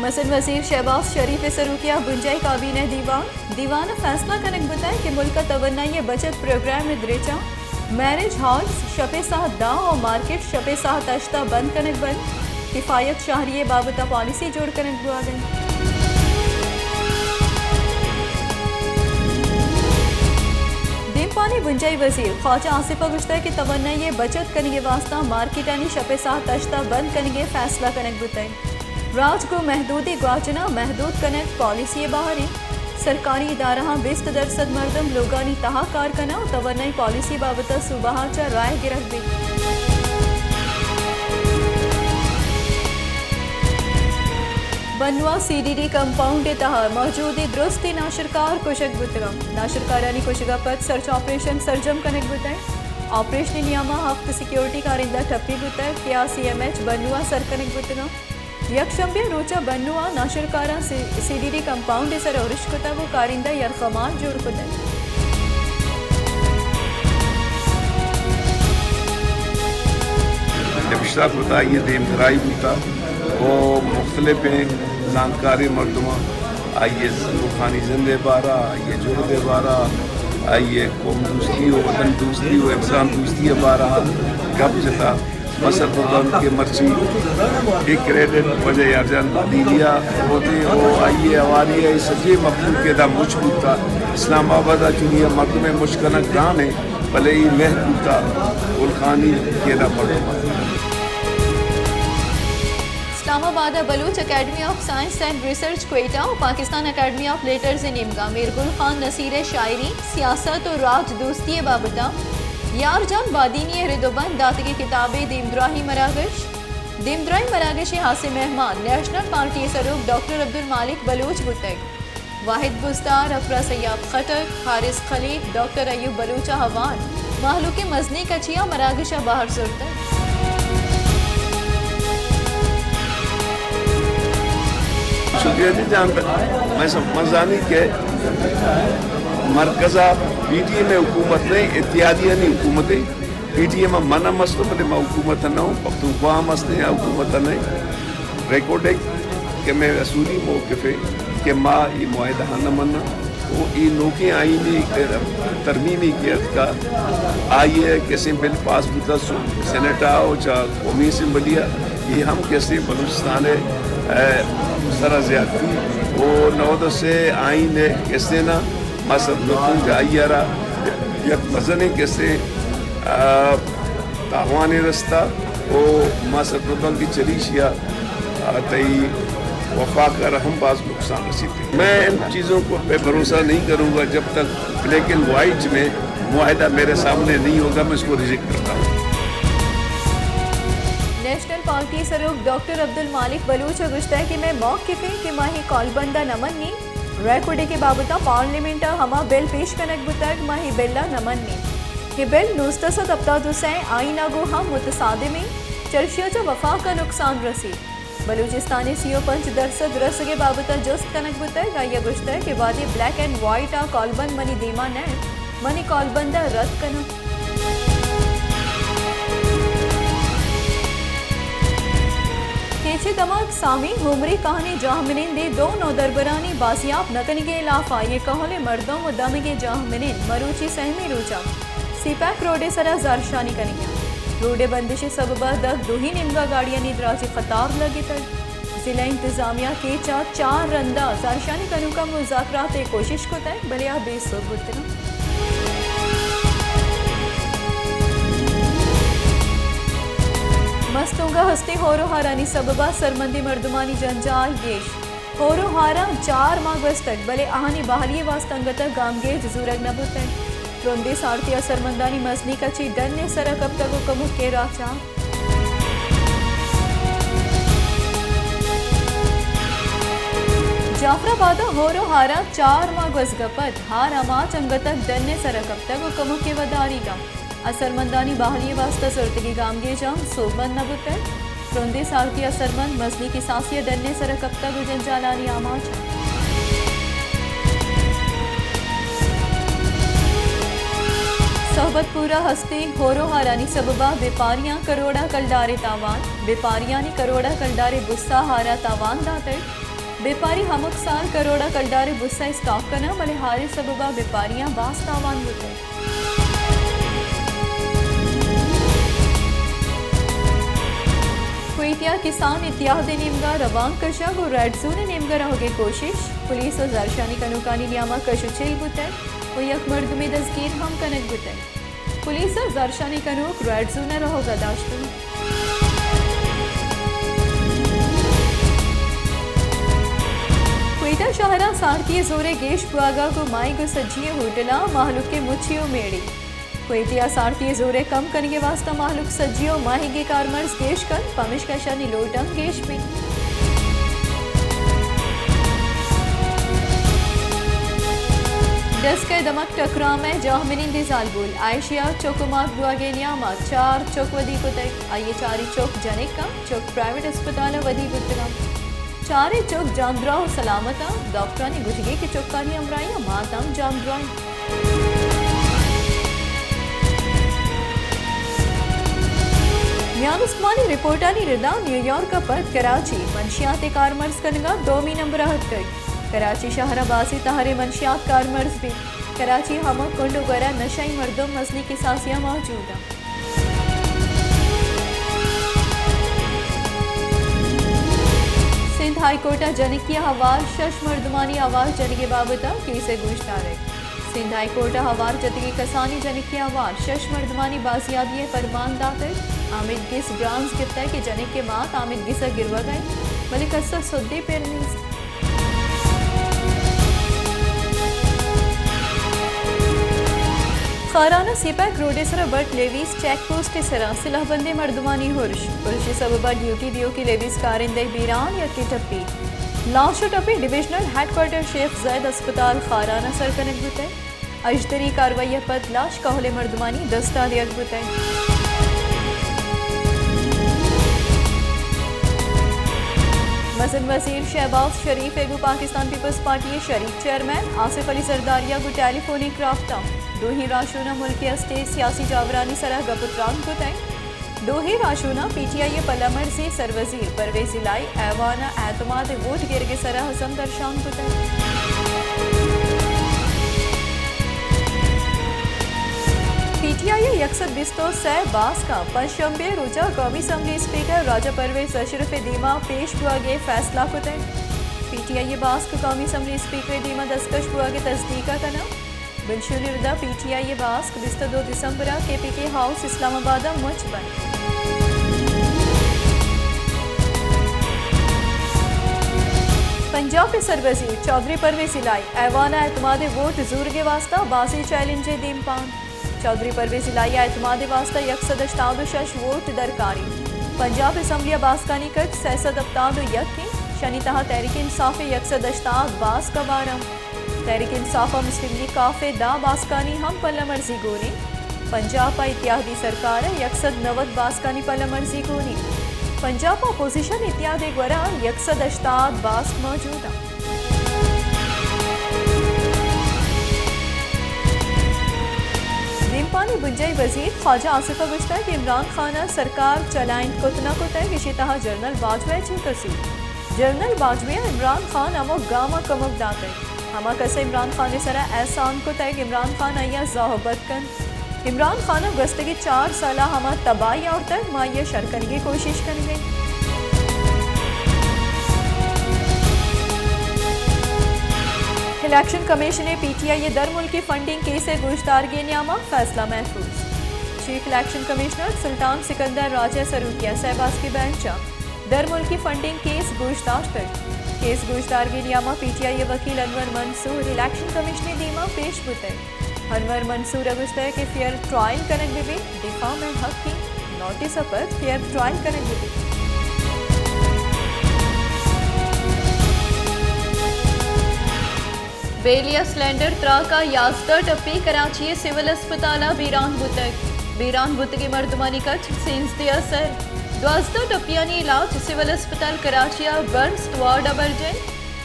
मसन वजीर शहबाज शरीफ सरूकिया बुंजाई काबीना दीवान फैसला कनक बताए कि मुल्क का तवन्नाई बचत प्रोग्राम द्रेचा मैरिज हॉल्स शपे साह दा और मार्केट शपे साह तश्ता बंद कनक बंद किफ़ायत शहरी बाबता पॉलिसी जोड़ कनक बुआ गई। पानी बुंजाई वजीर ख्वाजा आसिफा गुश्ता की तवन्नाई बचत करने वास्ता मार्केटानी शपे साह तश्ता बंद करने फैसला कनक बताए। राज को महदूदी ग्वाजना महदूद कनक पॉलिसी बाहरी सरकारी इदारा 20% मरदम लोगानी तहा कारकना और तवन्नाई पॉलिसी बाबत सुबह चा राय गिरक दी। बनुआ CDD कंपाउंड तहा मौजूदी दुरुस्ती नाशरकार कुशक बुतरा नाशरकारानी कुशगा पद सर्च ऑपरेशन सरजम कनक बुताए। ऑपरेशन नियामा हफ्त सिक्योरिटी कारिंदा ठप्पी बुताए क्या CMH बनुआ सर कनक बुतना यकशंबे रोचा बनुआ नाशरकारा CDD कंपाउंड सर और रिश्कुता वो कारिंदा यरखमाल जोड़ कुताए। इश्राक होता ये देमराई होता वो मुख्तलिफ जानकारी मरदमा आइए रूहानी जिंदे बारा आइए जुर्दे बारा आइए कौम दोस्ती हो वतन दोस्ती हो इंसान दोस्ती बारा गप जता मसल के मर्ची एक क्रेडिट वजह यारजान दीलिया होते हो आइए हवारी है सजे मकबूल के दा मुझबूता इस्लामाबाद चुनिया मर्द में मुश्किल ग्रान है भले ही महबूता उलखानी के दा पड़ो। Islamabad Baloch academy of science and research Quetta और पाकिस्तान अकेडमी ऑफ लेटर्स इन इमगा मीरगुल खान नसीर शायरी सियासत और राज दोस्ती बाबता यारजान बादीनी रिदोबंद दात की किताबें दीमद्राही मरागश हासिल मेहमान नेशनल पार्टी सरूक डॉक्टर अब्दुल मालिक बलूच बुतक वाहिद बुस्तार अफरा सैयाब खटक हारिस खलीफ डॉक्टर अयूब बलूचा हवान महलूक मजनी कचिया मरागशा बाहर सुरतक। शुक्रिया जी जान मैं समझानी के मरकज़ा PTM में हुकूमत नहीं इत्यादिया नहीं हुकूमतें PTM में मना मसलो बदे मैं हुकूमत न हूँ पख्तूनख्वा मसले या हुकूमत नहीं रिकॉर्डिंग के मैं असूली मौक़िफ़ के माँ ये मुआहदा न मना वो ये नौके आई नहीं तरमीमी के का आइए कैसे बिल पास बुता सेनेटा हो चाहे कौमी असम्बलिया ये हम कैसे बलूचिस्तान सरा ज्यादती वो 9 से आइन है कैसे ना मसद आइयारा यक मजन कैसे तावान रास्ता वो मसद की चलीशिया तई वफा का रहम बाज नुकसान रसीते। मैं इन चीज़ों को पे भरोसा नहीं करूँगा जब तक ब्लैक एंड वाइट में मुआहदा मेरे सामने नहीं होगा मैं इसको रिजेक्ट करता हूँ। नेशनल पार्टी सरूक डॉक्टर अब्दुल मालिक बलूच गुश्ता कि मैं मौक़िफ़े कि माही कॉलबंदा नमन्नी रेकोडे के बाबता पार्लियामेंट हमा बिल पेश कनक बुतक माही बिल्ला नमन्नी ये बिल नुस्तसद अब्दाद हुसैन आईना गो हम मुतसादे में चर्शिया वफा का नुकसान रसी बलूचिस्तानी CO 5% रस के बाबता जस्त कनक बुतक आइया गुश्ता है कि वादे ब्लैक एंड वाइट आ कॉलबंद मनी दीमा न मनी कॉलबंदा रद्द कनक। केचे तमाक सामी हुमरी कहानी जाहमिन दे दो नौदरबरानी बासियाब नकन के इलाफा ये कहले मर्दों व दम के जाहमिन मरूची सहमी रूचा सीपैक रोडे सरा जारशानी कनिया रोडे बंदिश सबबा दग दुही निमगा गाड़ियां निद्राजी खतार लगे तक जिला इंतजामिया के 4 रंदा जारशानी कनु का मुज़ाकरात कोशिश को तय भले आप बेसो बुतना। मस्तूंगा हस्ते होरो हारानी सबबा सरमंदी मर्दुमानी जंजाल गेश होरो हारा 4 माह तक भले आहानी बहाली वास्तंगत गामगे जजूरग नबुतन रोंदे सारतिया सरमंदानी मजनी कची डन ने सरक अब तक कमु के राचा जाफराबाद होरो हारा 4 माह गपत हार अमा चंगतक डन ने सरक अब तक कमु के वदारी का असरमंदानी बाहली वास्ता सुरतगी गामगे जाम सोबन नबुतन रोंदे सारतिया सरमंद मजनी की सासिया डन ने सरक अब तक जंजालानी आमाच सहबतपुरा हस्ती होरो हारानी सबबा बेपारियां करोड़ा कलडारे तावान बेपारियानी करोड़ा कलडारे बुस्सा हारा तावान दाते व्यापारी हमक साल करोड़ा कलडारे बुस्सा स्टॉक करना मलिहारी सबबा व्यापारियां बास्तावान होते। कुइतिया किसान इत्याद निमगा रवांग कशग और रेड जोन निमगा रहोगे कोशिश पुलिस और जरशानी कनुकानी नियामा कशु चिल बुते वो यक मर्द में दस्गीर हम कनक बुते पुलिस और जरशानी कनुक रेड जोन रहोगा दाश्तु। क्वेटा शहरा सारती जोरे गेश बुआगा को माई को सज्जिए होटला माहलुक के मुच्छियों मेड़ी क्वेटिया सारती जोरे कम करने के वास्ता माहलुक सज्जियों माहिगे कारमर्स गेश कर पमिश का शनि लोटम गेश में दस के दमक टकरा में जाहमिनी जालबुल आयशिया चौकुमाक बुआगे नियामा 4 चौक वदी पुतक आइए 4 चौक जनिका चौक प्राइवेट अस्पताल वदी पुतका 4 चौक जामद्रा सलामता डॉक्टरानी गुजगे के चौकानी अमराइया मातम जामद्राई न्यान उस्मानी रिपोर्टानी रिदा न्यूयॉर्क पर कराची मंशियात कारमर्स कनगा 2 नंबर हट गई कराची शहराबासी तहरे मंशियात कारमर्स भी कराची हम कुंड वगैरह नशाई मर्दों मसली की सासियां मौजूद हैं। सिंध हाईकोर्टा जनकिया हवाल शश मर्दमानी आवाज जनगे बाबता केसे गुश्तार है सिंध हाईकोर्टा हवार जतगी कसानी जनकिया हवाल शश मर्दमानी बाजियादी फरमान दातर आमिद गिस ब्रांस गिफ्ता है कि जनिक के मात आमिद गिसा गिरवा गए Malik अस्सा सुद्दी पेरनीस खाराना सिपैक रोडेसरा but levies check post के सरा सिलाहबंदे मर्दमानी हुर्श सबबा ड्यूटी दियो की लेवीज कारिंदे बीरान या की टप्पी लाशो टप्पी डिविजनल हेडक्वार्टर शेख जैद अस्पताल खाराना सरकनक बुते अजदरी कार्रवाई पद लाश कहले मर्दमानी दस्ता दियक बुते मसन वजीर शहबाज शरीफ एगो पाकिस्तान पीपल्स पार्टी शरीफ चेयरमैन आसिफ अली सरदारिया को टेलीफोनिक राब्ता दो ही राशुना मुल्क के स्टेट सियासी जावरानी सरह गपुत्रान को तय दो ही राशुना पीटीआई पलमर से सरवजीर परवेज लाई ऐवाना एतमाद वोट गिरगे सरह हसम दर्शान को तय पीटीआई यकसद बिस्तो से बास का पंचशंबे रोजा कौमी असम्बली स्पीकर राजा परवेज अशरफ दीमा पेश हुआ गे फैसला को तय पीटीआई बास को कौमी असम्बली स्पीकर दीमा दस्तकश हुआ गे तस्दीका का नाम बिलशुलिरदा पीटीआई बास बिस्ता 2 दिसंबर केपीके हाउस इस्लामाबाद मुच बन पंजाब के सरवजीर चौधरी परवेज इलाई ऐवाना एतमाद वोट जूर के वास्ता बासी चैलेंज दीम पान चौधरी परवेज इलाई एतमाद वास्ता यकसद अश्ताद शश vote दरकारी Punjab assembly बासकानी cut सैसद अब्ताद यकी Shani तहा तहरीक इंसाफ यकसद अश्ताद बास का बारम तहरीक इंसाफा मुस्लिम लीग काफे दा बासकानी हम पल्ला मर्जी गोनी पंजाब इत्यादी सरकार यकसद 90 बासकानी पल्ला मर्जी गोनी पंजाब अपोजिशन इत्यादि ग्वरा यकसद अश्ताद बास मौजूद दिमपानी बुंजई वजीर ख्वाजा आसिफा गुश्ता कि इमरान खान सरकार चलाइन कुतना को तय विशिता जनरल बाजवा ची कसूर जनरल बाजवा इमरान खान अमो गामा कमक दाते हमा कसे इमरान खान ने सरा एहसान को तय इमरान खान आया ज़ाहबत कन इमरान खान गस्तगी 4 साल हमा तबाही और तक माया शरकन की कोशिश करेंगे इलेक्शन कमीशन ने पीटीआई दर मुल्की फंडिंग केस गुश्तार के नियामा फैसला महफूज चीफ इलेक्शन कमिश्नर सुल्तान सिकंदर राजा सरूकिया सहबाज की बेंचा दर मुल्की फंडिंग केस गुश्तार केस गुश्तार के नियामा पीटीआई वकील अनवर मंसूर इलेक्शन कमीशन दीमा पेश बुते अनवर मंसूर अगुश्ता के फेयर ट्रायल कनक बिबी दिफा में हक की नोटिस पर फेयर ट्रायल कनक बिबी बेलिया सिलेंडर त्रा का यास्टर टप्पी कराची सिविल अस्पताल बीरान बुतगी मर्दमानी कच सेंस दिया सर 12 टप्पियानी इलाज सिविल अस्पताल कराची बर्न्स वार्ड अबरजन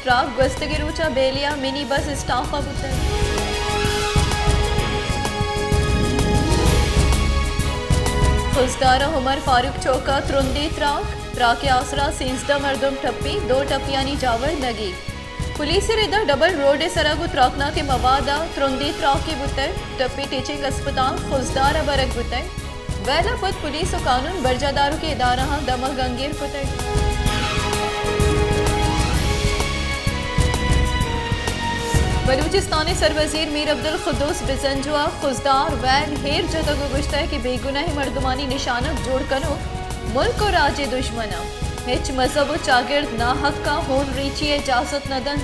ट्राक गस्तगी रूचा बेलिया mini bus staff बुतर खुजदारा Umar Farooq चौका त्रुंदी त्राक आसरा सींसदा मरदम टप्पी 2 टप्पियानी जावर नगी पुलिस रिदा डबल रोड सरागु त्राकना के मवादा त्रुंदी त्राक की बुतर टप्पी टीचिंग अस्पताल खुजदारा बरक बुतर वैला पुत पुलिस और कानून बरजादारों के इदारा दमा गंगीर पुतर बलूचिस्तानी सरवजीर मीर अब्दुल खुद्दूस बिजंजुआ खुजदार वैन हेर जतगो गुश्ता है कि बेगुनाही मर्दमानी निशानक जोड़ कनो मुल्क और राज्य दुश्मना हिच मजहब चागिर्द ना हक का होन रीची इजाजत नदन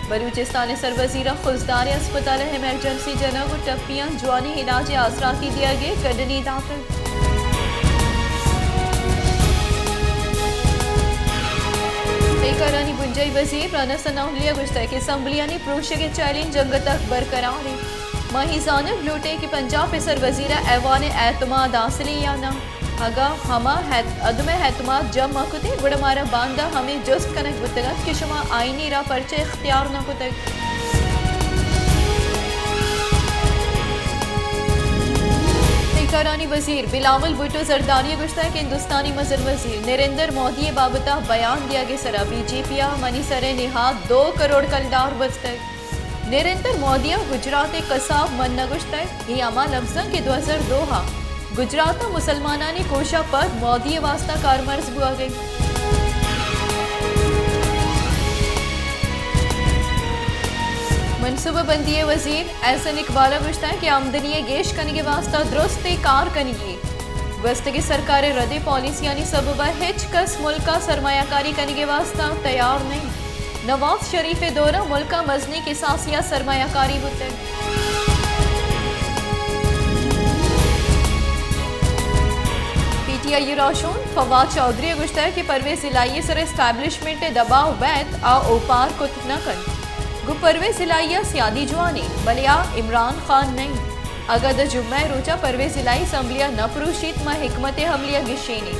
बलूचिस्तानी सरवजीरा खुजदार अस्पताल इमरजेंसी जनक टप्पियां जवानी इलाज आसराती दिया गए कदनी दाखिल करानी बुंजई वजीर राना सनाउलिया गुश्ता कि असम्बलियानी प्रोश के चैलेंज जंग तक बरकरार है माही जानब लूटे कि पंजाब पेसर वजीरा ऐवान एतमाद हासिल या ना अगा हमा अदम एतमाद जब मकुते गुड़मारा बांदा हमें जुस्त कनक बुतगत कि शुमा आईनी रा परचे इख्तियार न कुतग करानी वजीर बिलावल भुट्टो जरदारी गुश्ता के हिंदुस्तानी मजर वजीर नरेंद्र मोदी बाबता बयान दिया गया सरा बीजेपिया मनी सरे निहाद 2 करोड़ कलदार बजते नरेंद्र मोदिया गुजरात कसाब मन नगुश्ता ये अमा लफ्जन के 2002 हा गुजरात मुसलमाना ने कोशा पर मोदी वास्ता कारमर्ज बुआ गई मनसूबाबंदी वजीर एहसन इकबाल गुश्ता कि आमदनी गेश कनिगे वास्ता दुरुस्त कार कनिगे वस्त की सरकार रदे पॉलिसी यानी सबबा हिच कस मुल्का सरमायाकारी कनिगे वास्ता तैयार नहीं नवाज शरीफ दौरा मुल्का मजनी के सासिया सरमायाकारी बुते पीटीआई राशोन फवाद चौधरी गुश्ता कि परवेज इलाइये सर एस्टैब्लिशमेंट दबाव वैत आ ओपार कुत न कर गु परवेज इलाइया सियादी जुआनी बलिया इमरान खान नहीं अगद जुम्मा रोजा परवेज इलाई असम्बलिया न पुरुषित मा हिकमत हमलिया गिशेनी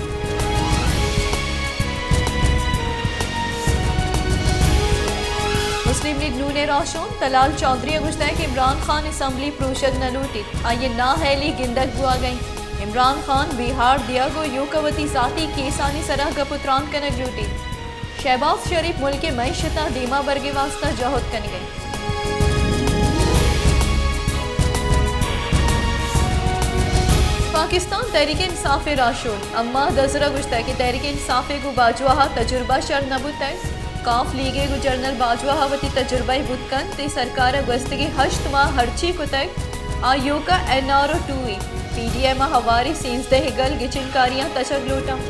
मुस्लिम लीग नून राशोन तलाल चौधरी गुश्ता कि इमरान खान असम्बली प्रोशद न लूटित आये ना हैली गिंदक बुआ गई इमरान खान बिहार दिया गो योकवती साथी केसानी सरह गपुत्रान कनक लूटी शहबाज शरीफ मुल्क के मैशता दीमा बरगे वास्ता जहद कन गई पाकिस्तान तहरीक इंसाफ राशोन अम्मा दजरा गुश्ता कि तहरीक इंसाफ गु बाजुआ तजुर्बा शर नबुत काफ लीगे गु जर्नल बाजुआ वती तजुर्बा बुतकन ते सरकार गस्तगी हश्त माह हरची कुतक आयोका एनआरओ 2 पीडीएम हवारी सींस दहगल गिचिनकारियां तचग लोटा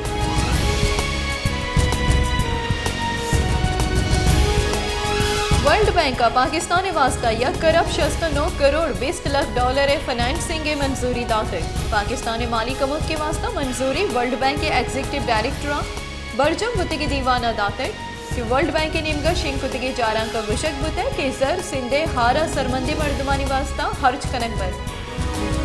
वर्ल्ड बैंक का पाकिस्तान वास्ता $1 अरब 69 करोड़ 20 लाख डॉलर फाइनेंसिंग मंजूरी दाखिल पाकिस्तान माली कमत के वास्ता मंजूरी वर्ल्ड बैंक के एग्जीक्यूटिव डायरेक्टर बरजम बुते की दीवाना दाखिल कि वर्ल्ड बैंक के निमगा शिंग कुते के जारां का विशक बुते के जर सिंधे हारा सरमंदी मर्दमानी वास्ता हर्ज कनक बर